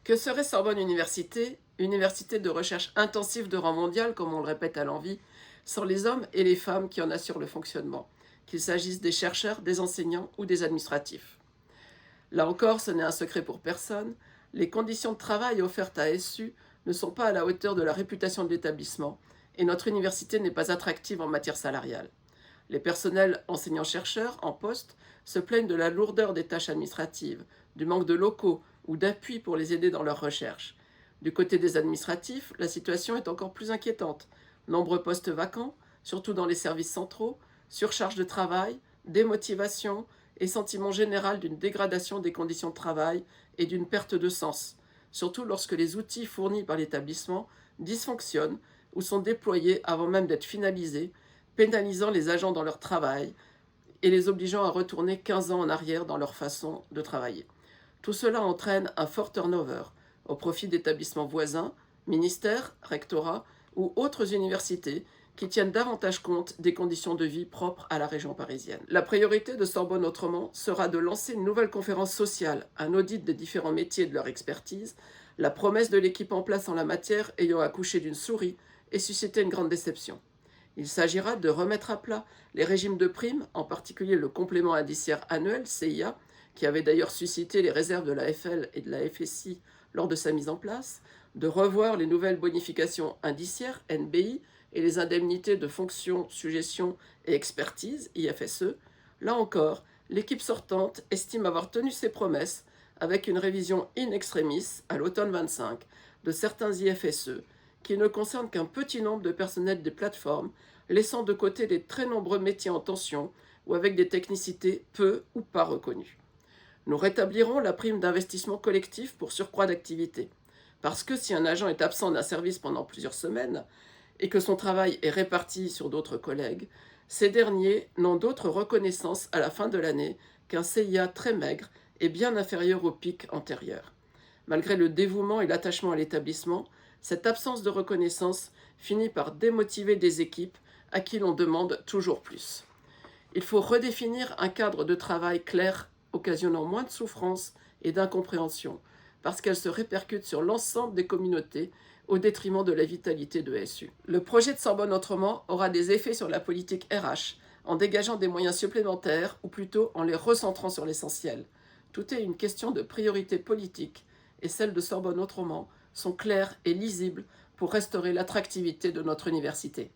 Que serait Sorbonne Université, université de recherche intensive de rang mondial, comme on le répète à l'envi, sans les hommes et les femmes qui en assurent le fonctionnement, qu'il s'agisse des chercheurs, des enseignants ou des administratifs. Là encore, ce n'est un secret pour personne, les conditions de travail offertes à SU ne sont pas à la hauteur de la réputation de l'établissement, et notre université n'est pas attractive en matière salariale. Les personnels enseignants-chercheurs en poste se plaignent de la lourdeur des tâches administratives, du manque de locaux ou d'appui pour les aider dans leurs recherches. Du côté des administratifs, la situation est encore plus inquiétante. Nombreux postes vacants, surtout dans les services centraux, surcharge de travail, démotivation et sentiment général d'une dégradation des conditions de travail et d'une perte de sens, surtout lorsque les outils fournis par l'établissement dysfonctionnent ou sont déployés avant même d'être finalisés, pénalisant les agents dans leur travail et les obligeant à retourner 15 ans en arrière dans leur façon de travailler. Tout cela entraîne un fort turnover au profit d'établissements voisins, ministères, rectorats ou autres universités qui tiennent davantage compte des conditions de vie propres à la région parisienne. La priorité de Sorbonne Autrement sera de lancer une nouvelle conférence sociale, un audit des différents métiers et de leur expertise, la promesse de l'équipe en place en la matière ayant accouché d'une souris et suscité une grande déception. Il s'agira de remettre à plat les régimes de primes, en particulier le complément indiciaire annuel, CIA, qui avait d'ailleurs suscité les réserves de la FL et de la FSI lors de sa mise en place, de revoir les nouvelles bonifications indiciaires, NBI, et les indemnités de fonction, suggestion et expertise, IFSE. Là encore, l'équipe sortante estime avoir tenu ses promesses avec une révision in extremis, à l'automne 25, de certains IFSE, qui ne concernent qu'un petit nombre de personnels des plateformes, laissant de côté les très nombreux métiers en tension ou avec des technicités peu ou pas reconnues. Nous rétablirons la prime d'investissement collectif pour surcroît d'activité, parce que si un agent est absent d'un service pendant plusieurs semaines et que son travail est réparti sur d'autres collègues, ces derniers n'ont d'autre reconnaissance à la fin de l'année qu'un CIA très maigre et bien inférieur au pic antérieur. Malgré le dévouement et l'attachement à l'établissement, cette absence de reconnaissance finit par démotiver des équipes à qui l'on demande toujours plus. Il faut redéfinir un cadre de travail clair, occasionnant moins de souffrance et d'incompréhension, parce qu'elle se répercute sur l'ensemble des communautés au détriment de la vitalité de SU. Le projet de Sorbonne Autrement aura des effets sur la politique RH, en dégageant des moyens supplémentaires, ou plutôt en les recentrant sur l'essentiel. Tout est une question de priorité politique, et celles de Sorbonne Autrement sont claires et lisibles pour restaurer l'attractivité de notre université.